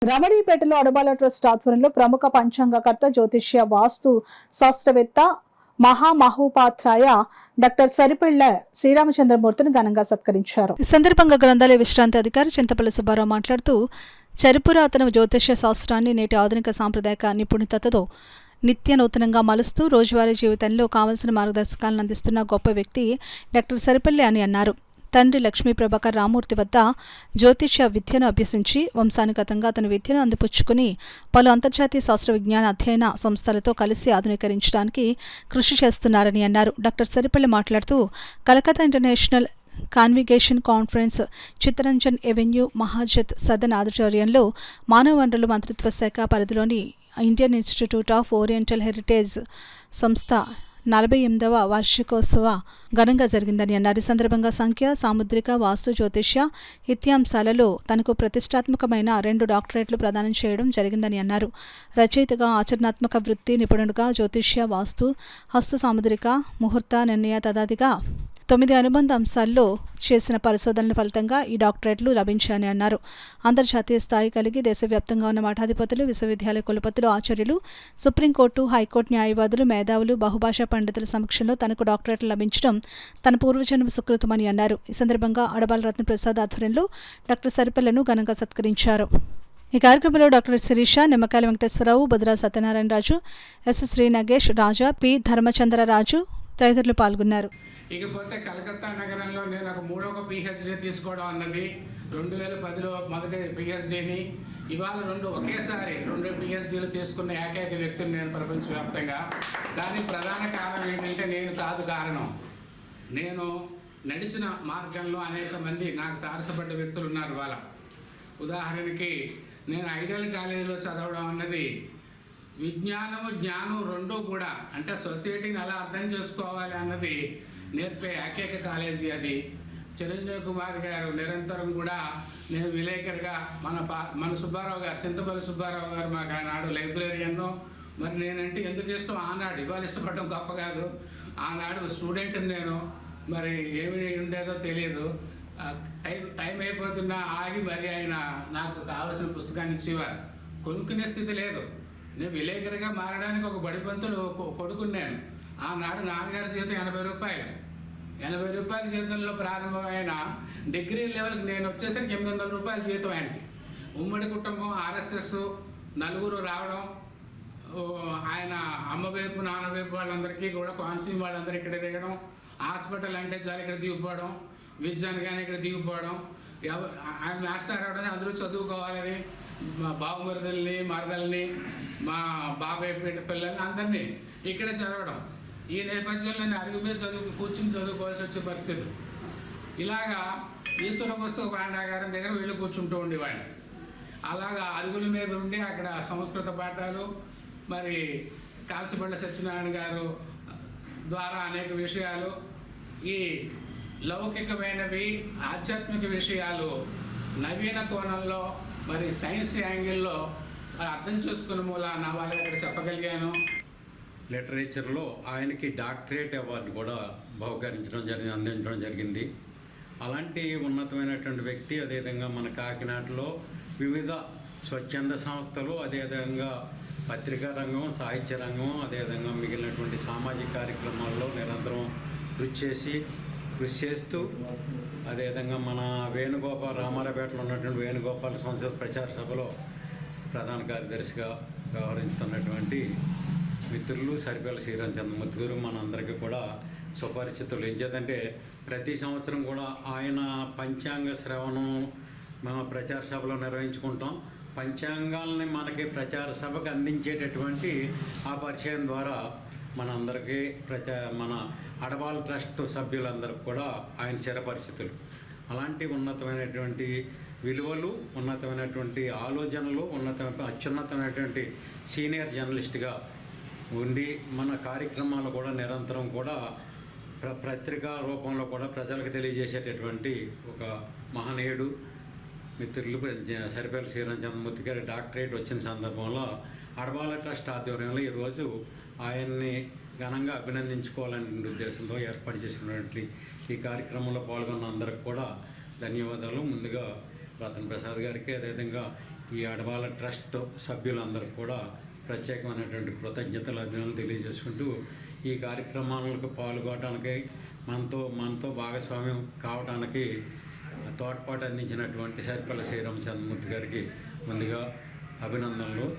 రమణీపేటలో Adabala trust ఆధ్వర్యంలో ప్రముఖ పంచాంగకర్త జ్యోతిష్య వాస్తు శాస్త్రవేత్త మహామహోపాధ్యాయ డాక్టర్ సరిపెళ్ల శ్రీరామచంద్రమూర్తిని ఘనంగా సత్కరించారు. ఈ సందర్భంగా గ్రంథాలయ విశ్రాంతి అధికారి చింతపల్లి సుబ్బారావు మాట్లాడుతూ చరిపురాతన జ్యోతిష్య శాస్త్రాన్ని నేటి ఆధునిక సాంప్రదాయక నిపుణతతో నిత్య నూతనంగా మలుస్తూ రోజువారీ జీవితంలో కావలసిన మార్గదర్శకాలను అందిస్తున్న గొప్ప వ్యక్తి డాక్టర్ సరిపెల్లి అని అన్నారు. తండ్రి లక్ష్మీ ప్రభాకర్ రామూర్తి వద్ద జ్యోతిష్య విద్యను అభ్యసించి వంశానుగతంగా తన విద్యను అందిపుచ్చుకుని పలు అంతర్జాతీయ శాస్త్ర విజ్ఞాన అధ్యయన సంస్థలతో కలిసి ఆధునీకరించడానికి కృషి చేస్తున్నారని అన్నారు. డాక్టర్ సరిపెల్లి మాట్లాడుతూ Calcutta international convention conference Chittaranjan avenue Mahajati Sadan ఆధ్వర్యంలో మానవ వనరుల మంత్రిత్వ శాఖ పరిధిలోని Indian institute of oriental heritage సంస్థ 48వ వార్షికోత్సవ ఘనంగా జరిగిందని అన్నారు. ఈ సందర్భంగా సంఖ్య, సాముద్రిక, వాస్తు, జ్యోతిష్య ఇత్యాంశాలలో తనకు ప్రతిష్టాత్మకమైన 2 డాక్టరేట్లు ప్రదానం చేయడం జరిగిందని అన్నారు. రచయితగా, ఆచరణాత్మక వృత్తి నిపుణుడుగా జ్యోతిష్య, వాస్తు, హస్త సాముద్రిక, ముహూర్త నిర్ణయ తదాదిగా 9 అనుబంధ అంశాల్లో చేసిన పరిశోధనల ఫలితంగా ఈ డాక్టరేట్లు లభించాయని అన్నారు. అంతర్జాతీయ స్థాయి కలిగి దేశవ్యాప్తంగా ఉన్న మఠాధిపతులు, విశ్వవిద్యాలయ కులపతులు, ఆచార్యులు, సుప్రీంకోర్టు, హైకోర్టు న్యాయవాదులు, మేధావులు, బహుభాషా పండితుల సమక్షంలో తనకు డాక్టరేట్లు లభించడం తన పూర్వజన్మ సుకృతమని అన్నారు. ఈ సందర్భంగా అడబాల రత్నప్రసాద్ ఆధ్వర్యంలో డాక్టర్ సరిపెల్లను ఘనంగా సత్కరించారు. ఈ కార్యక్రమంలో డాక్టర్ శిరీష, నిమ్మకాయల వెంకటేశ్వరరావు, బుద్రా సత్యనారాయణరాజు, ఎస్ శ్రీ నగేష్, రాజా, పి ధర్మచంద్రరాజు తదితరులు పాల్గొన్నారు. ఇకపోతే కలకత్తా నగరంలో నేను ఒక 3వ పిహెచ్డీ తీసుకోవడం అన్నది 2010లో మొదటి పిహెచ్డీని, ఇవాళ ఒకేసారి 2 పిహెచ్డీలు తీసుకున్న ఏకైక వ్యక్తిని నేను ప్రపంచవ్యాప్తంగా. దానికి ప్రధాన కారణం ఏంటంటే నేను కాదు కారణం, నేను నడిచిన మార్గంలో అనేక మంది నాకు తారసపడ్డ వ్యక్తులు ఉన్నారు. వాళ్ళ ఉదాహరణకి నేను ఐడియల్ కాలేజీలో చదవడం అన్నది విజ్ఞానము, జ్ఞానం 2 కూడా, అంటే సొసైటీని ఎలా అర్థం చేసుకోవాలి అన్నది నేర్పే ఏకైక కాలేజీ అది. చిరంజీవి కుమార్ గారు నిరంతరం కూడా, నేను విలేకరుగా మన సుబ్బారావు గారు, చింతపల్లి సుబ్బారావు గారు మాకు ఆనాడు లైబ్రరీయన్ను. మరి నేనంటే ఎందుకు ఇష్టం ఆనాడు, ఇవాళ ఇష్టపడడం గొప్ప కాదు. ఆనాడు స్టూడెంట్ని నేను, మరి ఏమి ఉండేదో తెలియదు. టైం అయిపోతున్నా ఆగి మరి ఆయన నాకు కావలసిన పుస్తకాన్ని ఇచ్చేవారు. కొనుక్కునే స్థితి లేదు. నేను విలేకరుగా మారడానికి ఒక బడిపంతులు కొడుకున్నాను. ఆనాడు నాన్నగారి జీతం 80 రూపాయలు. 80 రూపాయల జీతంలో ప్రారంభమైన డిగ్రీ లెవెల్కి నేను వచ్చేసరికి 800 రూపాయల జీతం ఆయనకి. ఉమ్మడి కుటుంబం, ఆర్ఎస్ఎస్, నలుగురు రావడం, ఆయన అమ్మ వైపు, నాన్న వైపు వాళ్ళందరికీ కూడా, కాన్సీమ్ వాళ్ళందరూ ఇక్కడ దిగడం, హాస్పిటల్ అంటే చాలా ఇక్కడ దిగిపోవడం, విద్యాన్ని కానీ ఇక్కడ దిగిపోవడం, ఆయన మాస్టర్ అవడం, అందరూ చదువుకోవాలని మా బావమరుదల్ని, మరదల్ని, మా బాబాయ్ పిల్లల్ని అందరినీ ఇక్కడే చదవడం. ఈ నేపథ్యంలో నేను అరుగు మీద కూర్చుని చదువుకోవాల్సి వచ్చే పరిస్థితి. ఇలాగా ఈశ్వర పుస్తక భాండాగారం దగ్గర వెళ్ళి కూర్చుంటూ ఉండేవాడిని. అలాగా అరుగుల మీద ఉండి అక్కడ సంస్కృత పాఠాలు, మరి కాసిపళ్ళ సత్యనారాయణ గారు ద్వారా అనేక విషయాలు, ఈ లౌకికమైనవి, ఆధ్యాత్మిక విషయాలు నవీన కోణంలో, మరి సైన్స్ యాంగిల్లో అర్థం చేసుకున్న మూలాన వాళ్ళకి అక్కడ చెప్పగలిగాను. లిటరేచర్లో ఆయనకి డాక్టరేట్ అవార్డు కూడా అందించడం జరిగింది. అలాంటి ఉన్నతమైనటువంటి వ్యక్తి. అదేవిధంగా మన కాకినాడలో వివిధ స్వచ్ఛంద సంస్థలు, అదేవిధంగా పత్రికా రంగం, సాహిత్య రంగం, అదేవిధంగా మిగిలినటువంటి సామాజిక కార్యక్రమాల్లో నిరంతరం కృషి చేస్తూ, అదేవిధంగా మన వేణుగోపాల్, రామారావుపేటలో ఉన్నటువంటి వేణుగోపాల సంస్కృత ప్రచార సభలో ప్రధాన కార్యదర్శిగా వ్యవహరిస్తున్నటువంటి మిత్రులు సరిపెళ్ల శ్రీరామచంద్రమూర్తి గారు మనందరికీ కూడా సుపరిచితులు. ఏం చేద్దంటే ప్రతి సంవత్సరం కూడా ఆయన పంచాంగ శ్రవణం మేము ప్రచార సభలో నిర్వహించుకుంటాం. పంచాంగాల్ని మనకి ప్రచార సభకు అందించేటటువంటి ఆ పరిచయం ద్వారా మనందరికీ మన అడబాల ట్రస్ట్ సభ్యులందరికీ కూడా ఆయన చిరపరిచితులు. అలాంటి ఉన్నతమైనటువంటి విలువలు, ఉన్నతమైనటువంటి ఆలోచనలు, అత్యున్నతమైనటువంటి సీనియర్ జర్నలిస్ట్గా ఉండి మన కార్యక్రమాలు కూడా నిరంతరం కూడా పత్రికా రూపంలో కూడా ప్రజలకు తెలియజేసేటటువంటి ఒక మహనీయుడు. మిత్రులు సరిపెళ్ల శ్రీరామచంద్రమూర్తి గారి డాక్టరేట్ వచ్చిన సందర్భంలో అడబాల ట్రస్ట్ ఆధ్వర్యంలో ఈరోజు ఆయన్ని ఘనంగా అభినందించుకోవాలనే ఉద్దేశంతో ఏర్పాటు చేసినటువంటి ఈ కార్యక్రమంలో పాల్గొన్న అందరికి కూడా ధన్యవాదాలు. ముందుగా రతన్ ప్రసాద్ గారికి, అదేవిధంగా ఈ అడవాల ట్రస్ట్ సభ్యులందరూ కూడా ప్రత్యేకమైనటువంటి కృతజ్ఞతలు అభినందనలు తెలియజేసుకుంటూ ఈ కార్యక్రమాలకు పాల్గొనడానికి మనతో భాగస్వామ్యం కావడానికి తోడ్పాటు అందించినటువంటి సరిపల్లి శ్రీరామచంద్రమూర్తి గారికి ముందుగా అభినందనలు